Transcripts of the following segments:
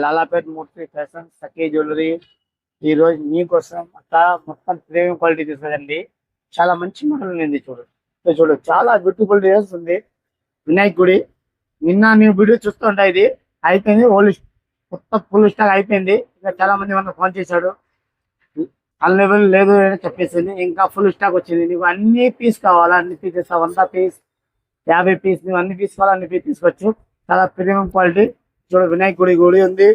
లాలాపేట్ మూర్తి fashion సఖీ jewellery ఈ రోజు మీకోసం అక్క మొత్తం ప్రీమియం క్వాలిటీ తీసుకోదండి. చాలా మంచి మోడల్ ఉంది చూడు. చూడు చాలా బ్యూటిఫుల్ డిజైన్స్ ఉంది. వినాయక్ గుడి నిన్న నేను వీడియో చూస్తుంటా, ఇది అయిపోయింది మొత్తం ఫుల్ స్టాక్ అయిపోయింది. ఇంకా చాలా మంది మనకు ఫోన్ చేశాడు, అవైలబుల్ లేదు అని చెప్పేసింది. ఇంకా ఫుల్ స్టాక్ వచ్చింది. నీకు అన్ని పీస్ కావాలా, అన్ని పీస్ ఇస్తా, 100 పీస్ 50 పీస్, నువ్వు అన్ని పీస్ కావాలా అన్ని పీస్ తీసుకోవచ్చు. చాలా ప్రీమియం క్వాలిటీ. చూడు వినాయక్ గుడి గుడి ఉంది,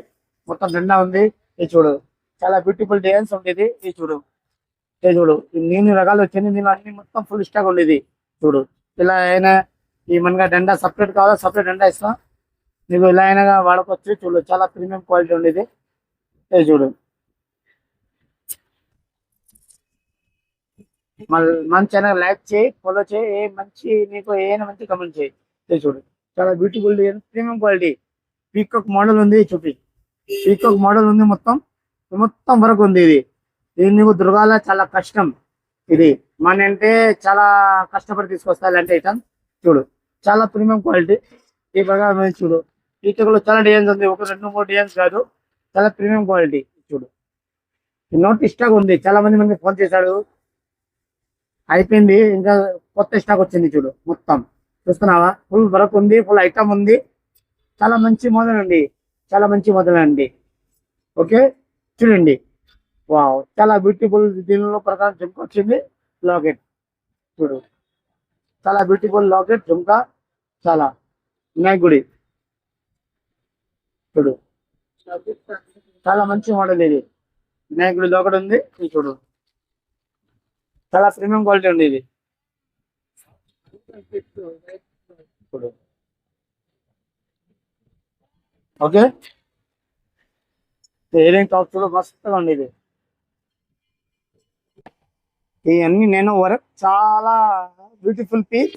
మొత్తం నిండా ఉంది. ఇది చూడు చాలా బ్యూటిఫుల్ డిజైన్స్ ఉండేది. ఇది చూడు, ఇది చూడు నేను రకాలు వచ్చింది. నేను అన్ని మొత్తం ఫుల్ స్టాక్ ఉండేది. చూడు ఇలా అయినా ఈ మనగా డండా సపరేట్ కావాలా, సపరేట్ డండా ఇస్తాం నీకు. ఇలా అయినా వాడుకోవచ్చు. చూడు చాలా ప్రీమియం క్వాలిటీ ఉండేది. ఇది చూడు మన ఛానల్ లైక్ చేయి, ఫాలో చేయి, ఏ మంచి నీకు ఏమైనా మంచి కమెంట్ చేయి. ఇది చూడు చాలా beautiful design, premium quality. Peacock model ఉంది, చూపి. పీకాక్ మోడల్ ఉంది, మొత్తం మొత్తం వరకు ఉంది. ఇది ఇది నీకు దుర్గాల చాలా కష్టం. ఇది మన అంటే చాలా కష్టపడి తీసుకొస్తా ఇలాంటి ఐటమ్. చూడు చాలా ప్రీమియం క్వాలిటీ. ఈ ప్రకారం చూడు పీకాక్ లో చాలా డిజైన్స్ ఉంది, ఒక 2-3 డిజైన్స్ కాదు. చాలా ప్రీమియం క్వాలిటీ. చూడు నోట్ స్టాక్ ఉంది. చాలా మంది ఫోన్ చేశాడు, అయిపోయింది. ఇంకా కొత్త స్టాక్ వచ్చింది. చూడు మొత్తం చూస్తున్నావా, ఫుల్ వర్క్ ఉంది, ఫుల్ ఐటమ్ ఉంది. చాలా మంచి మోడల్ అండి, చాలా మంచి మోడల్ అండి. ఓకే చూడండి, వావ్ చాలా బ్యూటిఫుల్. దీనిలో ప్రకారం జుంకా వచ్చింది, లాకెట్. చూడు చాలా బ్యూటిఫుల్ లాకెట్, జుంకా. చాలా వినాయక్ గుడి. చూడు చాలా మంచి మోడల్ ఇది. వినాయక్ గుడి లాకెట్ ఉంది. ఇది చూడు చాలా ప్రీమియం క్వాలిటీ ఉంది ఇది. చూడు ఓకే, ఇయరింగ్ టాప్ చూడు మస్తుగా ఉండేది. ఇవన్నీ నేను వర్క్ చాలా బ్యూటిఫుల్ పీస్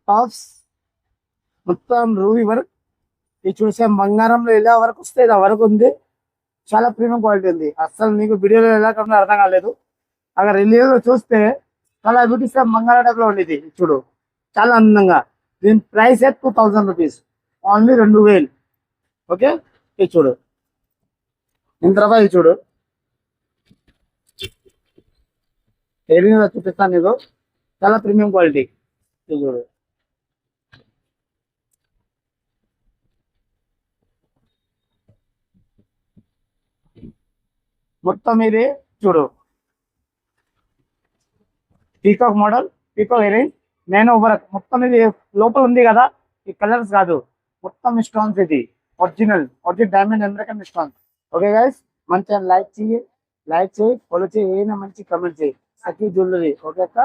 టాప్స్, మొత్తం రూబీ వర్క్. ఇది చూసే బంగారంలో ఎలా వర్క్ వస్తే ఇలా వర్క్ ఉంది. చాలా ప్రీమియం క్వాలిటీ ఉంది. అసలు నీకు వీడియోలో ఎలా కన్నా అర్థం కాలేదు. అక్కడ రిలీవ్ చూస్తే చాలా బ్యూటిఫుల్ బంగారం టైప్ లో ఉండేది. చూడు చాలా అందంగా. దీని ప్రైస్ 2000 రూపీస్, ఓన్లీ 2000. ఓకే ఇది చూడు ఇంత రూపాయలు. చూడు ఏరియా చూపిస్తాను నీకు, చాలా ప్రీమియం క్వాలిటీ. ఇది చూడు మొత్తం ఇది. చూడు పీకాక్ మోడల్, పీకాక్ ఇయరింగ్, నేను వర్క్ మొత్తం. ఇది లోపల ఉంది కదా, ఈ కలర్స్ కాదు, మొత్తం స్టోన్స్. ఇది original diamond American stones. Okay guys, మంచిగా లైక్ చేయి, ఫాలో చేయి, ఏమైనా మంచి కమెంట్ చేయి. సఖీ జ్యువెలరీ. ఓకే అక్క.